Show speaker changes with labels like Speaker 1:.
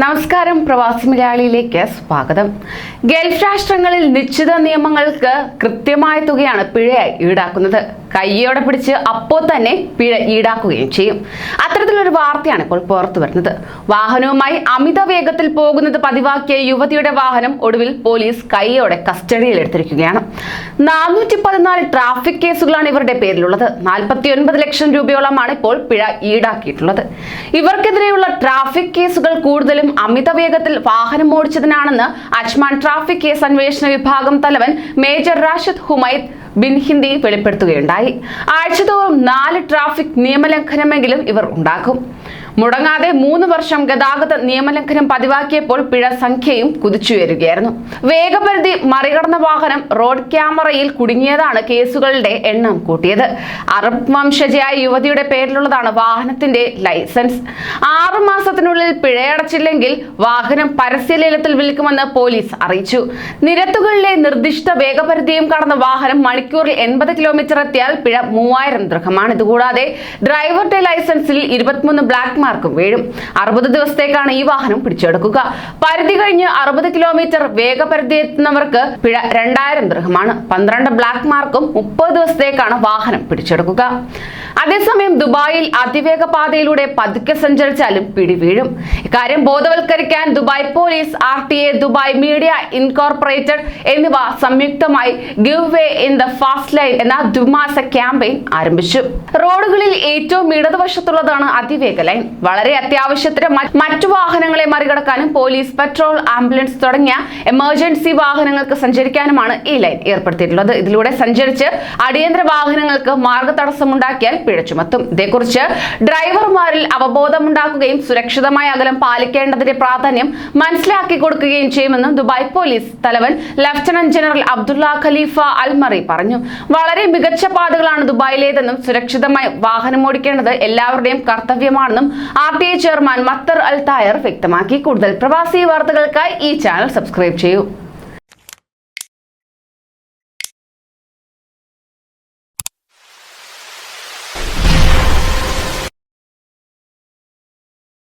Speaker 1: നമസ്കാരം, പ്രവാസി മലയാളിയിലേക്ക് സ്വാഗതം. ഗൾഫ് രാഷ്ട്രങ്ങളിൽ നിശ്ചിത നിയമങ്ങൾക്ക് കൃത്യമായ തുകയാണ് പിഴയായി ഈടാക്കുന്നത്. കയ്യോടെ പിടിച്ച് അപ്പോൾ തന്നെ പിഴ ഈടാക്കുകയും ചെയ്യും. അത്തരത്തിലൊരു വാർത്തയാണ് ഇപ്പോൾ പുറത്തു വരുന്നത്. വാഹനവുമായി അമിത വേഗത്തിൽ പോകുന്നത് പതിവാക്കിയ യുവതിയുടെ വാഹനം ഒടുവിൽ പോലീസ് കയ്യോടെ കസ്റ്റഡിയിൽ എടുത്തിരിക്കുകയാണ്. 414 ട്രാഫിക് കേസുകളാണ് ഇവരുടെ പേരിലുള്ളത്. 49 ലക്ഷം രൂപയോളമാണ് ഇപ്പോൾ പിഴ ഈടാക്കിയിട്ടുള്ളത്. ഇവർക്കെതിരെയുള്ള ട്രാഫിക് കേസുകൾ കൂടുതലും അമിത വേഗത്തിൽ വാഹനം ഓടിച്ചതിനാണെന്ന് അജ്മാൻ ട്രാഫിക് കേസ് അന്വേഷണ വിഭാഗം തലവൻ major Rashid Humaid bin Hindi വെളിപ്പെടുത്തുകയുണ്ടായി. ആഴ്ചതോറും 4 ട്രാഫിക് നിയമലംഘനമെങ്കിലും ഇവർ ഉണ്ടാക്കും. മുടങ്ങാതെ 3 വർഷം ഗതാഗത നിയമലംഘനം പതിവാക്കിയപ്പോൾ പിഴ സംഖ്യയും കുതിച്ചുയരുകയായിരുന്നു. വേഗപരിധി മറികടന്ന വാഹനം റോഡ് ക്യാമറയിൽ കുടുങ്ങിയതാണ് കേസുകളുടെ എണ്ണം കൂട്ടിയത്. അറബ് വംശജയായ യുവതിയുടെ പേരിലുള്ളതാണ് വാഹനത്തിന്റെ ലൈസൻസ്. 6 മാസത്തിനുള്ളിൽ പിഴയടച്ചില്ലെങ്കിൽ വാഹനം പരസ്യലേലത്തിൽ വിൽക്കുമെന്ന് പോലീസ് അറിയിച്ചു. നിരത്തുകളിലെ നിർദ്ദിഷ്ട വേഗപരിധിയും കടന്ന വാഹനം മണിക്കൂറിൽ 80 കിലോമീറ്റർ എത്തിയാൽ പിഴ 3000 ദിർഹമാണ്. ഇതുകൂടാതെ ഡ്രൈവറുടെ ലൈസൻസിൽ 23 ബ്ലാക്ക് മാർക്കും വീഴും. 60 ദിവസത്തേക്കാണ് ഈ വാഹനം പിടിച്ചെടുക്കുക. പരിധി കഴിഞ്ഞ് 60 കിലോമീറ്റർ വേഗപരിധി എത്തുന്നവർക്ക് പിഴ 2000 ദിർഹമാണ്. 12 ബ്ലാക്ക് മാർക്കും 30 ദിവസത്തേക്കാണ് വാഹനം പിടിച്ചെടുക്കുക. അതേസമയം ദുബായിൽ അതിവേഗ പാതയിലൂടെ പതുക്കെ സഞ്ചരിച്ചാലും പിടി വീഴും. ഇക്കാര്യം ബോധവൽക്കരിക്കാൻ Dubai police, RTA, Dubai Media Incorporated എന്നിവ സംയുക്തമായി give way in the fast lane എന്ന ദ്വിമാസ ക്യാമ്പയിൻ ആരംഭിച്ചു. റോഡുകളിൽ ഏറ്റവും ഇടതുവശത്തുള്ളതാണ് അതിവേഗ ലൈൻ. വളരെ അത്യാവശ്യത്തിന് മറ്റു വാഹനങ്ങളെ മറികടക്കാനും പോലീസ്, പെട്രോൾ, ആംബുലൻസ് തുടങ്ങിയ എമർജൻസി വാഹനങ്ങൾക്ക് സഞ്ചരിക്കാനുമാണ് ഈ ലൈൻ ഏർപ്പെടുത്തിയിട്ടുള്ളത്. ഇതിലൂടെ സഞ്ചരിച്ച് അടിയന്തര വാഹനങ്ങൾക്ക് മാർഗതടസ്സമുണ്ടാക്കിയാൽ പിഴ ചുമത്തും. ഇതേക്കുറിച്ച് ഡ്രൈവർമാരിൽ അവബോധമുണ്ടാക്കുകയും സുരക്ഷിതമായ അകലം പാലിക്കേണ്ടതിന്റെ പ്രാധാന്യം മനസ്സിലാക്കി കൊടുക്കുകയും ചെയ്യുമെന്നും ദുബായ് പോലീസ് തലവൻ ലഫ്റ്റനന്റ് ജനറൽ അബ്ദുള്ള ഖലീഫ അൽ മറി പറഞ്ഞു. വളരെ മികച്ച പാതകളാണ് ദുബായിലേതെന്നും സുരക്ഷിതമായി വാഹനം ഓടിക്കേണ്ടത് എല്ലാവരുടെയും കർത്തവ്യമാണെന്നും RTA ചെയർമാൻ മത്തർ അൽ തായർ വ്യക്തമാക്കി. കൂടുതൽ പ്രവാസി വാർത്തകൾക്കായി ഈ ചാനൽ സബ്സ്ക്രൈബ് ചെയ്യൂ.